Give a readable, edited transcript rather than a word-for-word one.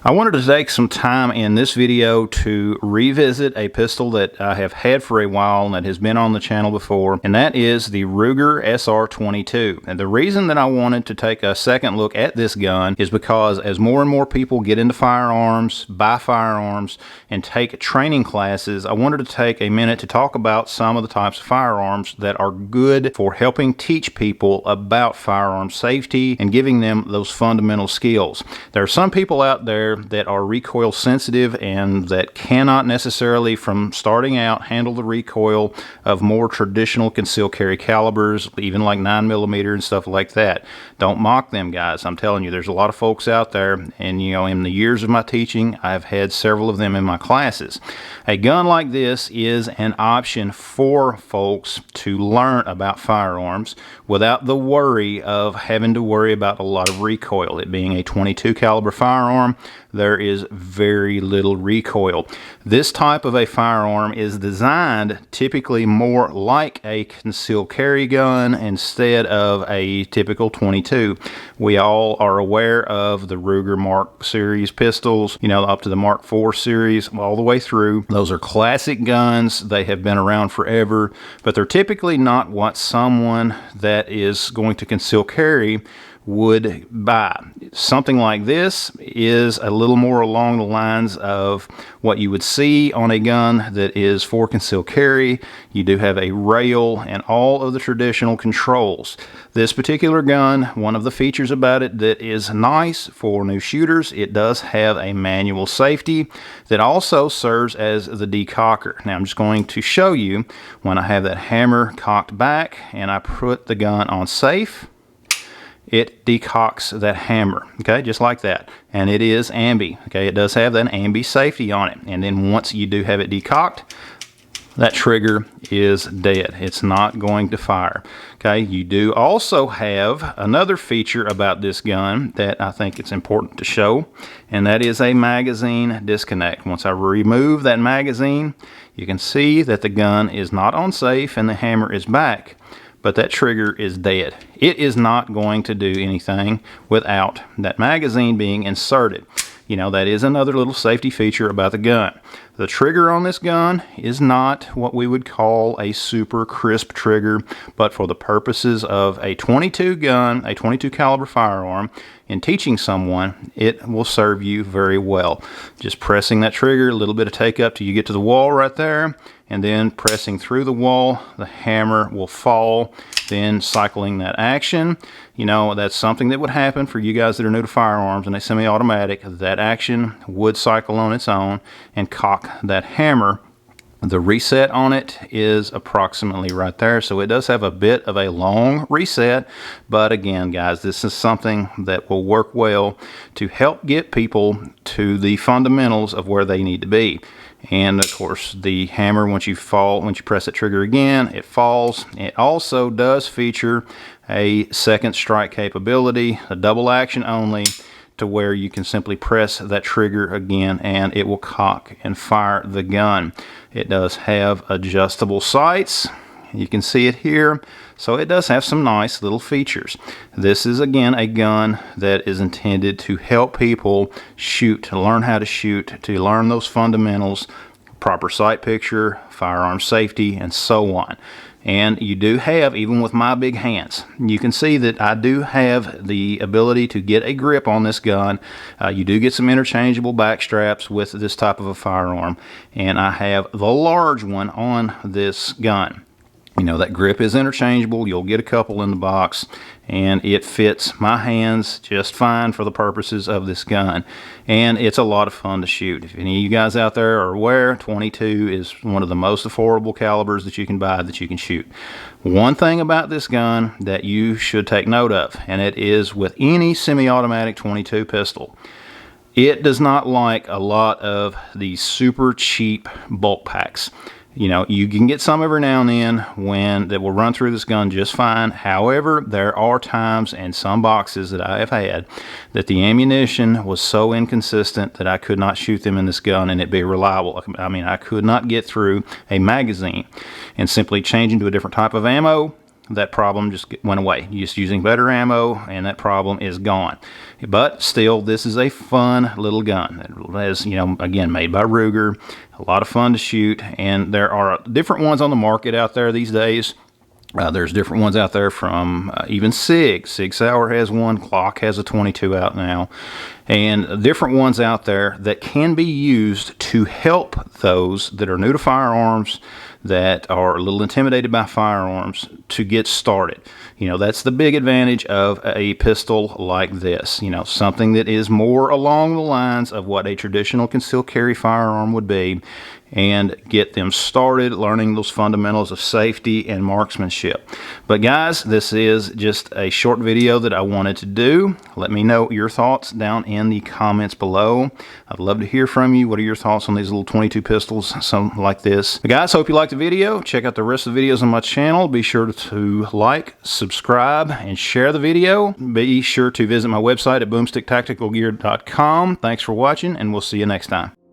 I wanted to take some time in this video to revisit a pistol that I have had for a while and that has been on the channel before, and that is the Ruger SR22. And the reason that I wanted to take a second look at this gun is because as more and more people get into firearms, buy firearms, and take training classes, I wanted to take a minute to talk about some of the types of firearms that are good for helping teach people about firearm safety and giving them those fundamental skills. There are some people out there that are recoil sensitive and that cannot necessarily from starting out handle the recoil of more traditional concealed carry calibers, even like 9mm and stuff like that. Don't mock them, guys. I'm telling you, there's a lot of folks out there, and you know, in the years of my teaching, I've had several of them in my classes. A gun like this is an option for folks to learn about firearms without the worry of having to worry about a lot of recoil. It being a .22 caliber firearm, there is very little recoil. This type of a firearm is designed typically more like a concealed carry gun instead of a typical .22. We all are aware of the Ruger Mark series pistols, you know, up to the Mark IV series, all the way through. Those are classic guns. They have been around forever, but they're typically not what someone that is going to conceal carry would buy. Something like this is a little more along the lines of what you would see on a gun that is for concealed carry. You do have a rail and all of the traditional controls. This particular gun, one of the features about it that is nice for new shooters, it does have a manual safety that also serves as the decocker. Now I'm just going to show you when I have that hammer cocked back and I put the gun on safe. It decocks that hammer, okay, just like that. And it is ambi, okay, it does have that ambi safety on it. And then once you do have it decocked, that trigger is dead. It's not going to fire. Okay, you do also have another feature about this gun that I think it's important to show, and that is a magazine disconnect. Once I remove that magazine, you can see that the gun is not on safe and the hammer is back, but that trigger is dead. It is not going to do anything without that magazine being inserted. You know, that is another little safety feature about the gun. The trigger on this gun is not what we would call a super crisp trigger, but for the purposes of a .22 gun, a .22 caliber firearm, in teaching someone, it will serve you very well. Just pressing that trigger, a little bit of take up till you get to the wall right there, and then pressing through the wall, the hammer will fall, then cycling that action. You know, that's something that would happen for you guys that are new to firearms and a semi-automatic. That action would cycle on its own and cock that hammer. The reset on it is approximately right there, so it does have a bit of a long reset, but again, guys, this is something that will work well to help get people to the fundamentals of where they need to be. And of course, the hammer, once you press that trigger again, it falls. It also does feature a second strike capability, a double action only, to where you can simply press that trigger again and it will cock and fire the gun. It does have adjustable sights. You can see it here. So it does have some nice little features. This is again a gun that is intended to help people shoot, to learn how to shoot, to learn those fundamentals, proper sight picture, firearm safety, and so on. And you do have, even with my big hands, you can see that I do have the ability to get a grip on this gun. You do get some interchangeable back straps with this type of a firearm, and I have the large one on this gun. You know, that grip is interchangeable. You'll get a couple in the box, and it fits my hands just fine for the purposes of this gun. And it's a lot of fun to shoot. If any of you guys out there are aware, .22 is one of the most affordable calibers that you can buy that you can shoot. One thing about this gun that you should take note of, and it is with any semi-automatic .22 pistol, it does not like a lot of these super cheap bulk packs. You know, you can get some every now and then that will run through this gun just fine. However, there are times and some boxes that I have had that the ammunition was so inconsistent that I could not shoot them in this gun and it be reliable. I mean, I could not get through a magazine, and simply changing to a different type of ammo that problem just went away. You're just using better ammo and that problem is gone. But still, this is a fun little gun. It has, you know, again, made by Ruger, a lot of fun to shoot, and there are different ones on the market out there these days. There's different ones out there from even SIG. Sig Sauer has one. Glock has a 22 out now. And different ones out there that can be used to help those that are new to firearms, that are a little intimidated by firearms, to get started. You know, that's the big advantage of a pistol like this. You know, something that is more along the lines of what a traditional concealed carry firearm would be, and get them started learning those fundamentals of safety and marksmanship. But guys, this is just a short video that I wanted to do. Let me know your thoughts down in the comments below. I'd love to hear from you. What are your thoughts on these little 22 pistols, something like this? But guys, hope you liked the video. Check out the rest of the videos on my channel. Be sure to like, subscribe, and share the video. Be sure to visit my website at boomsticktacticalgear.com. Thanks for watching, and we'll see you next time.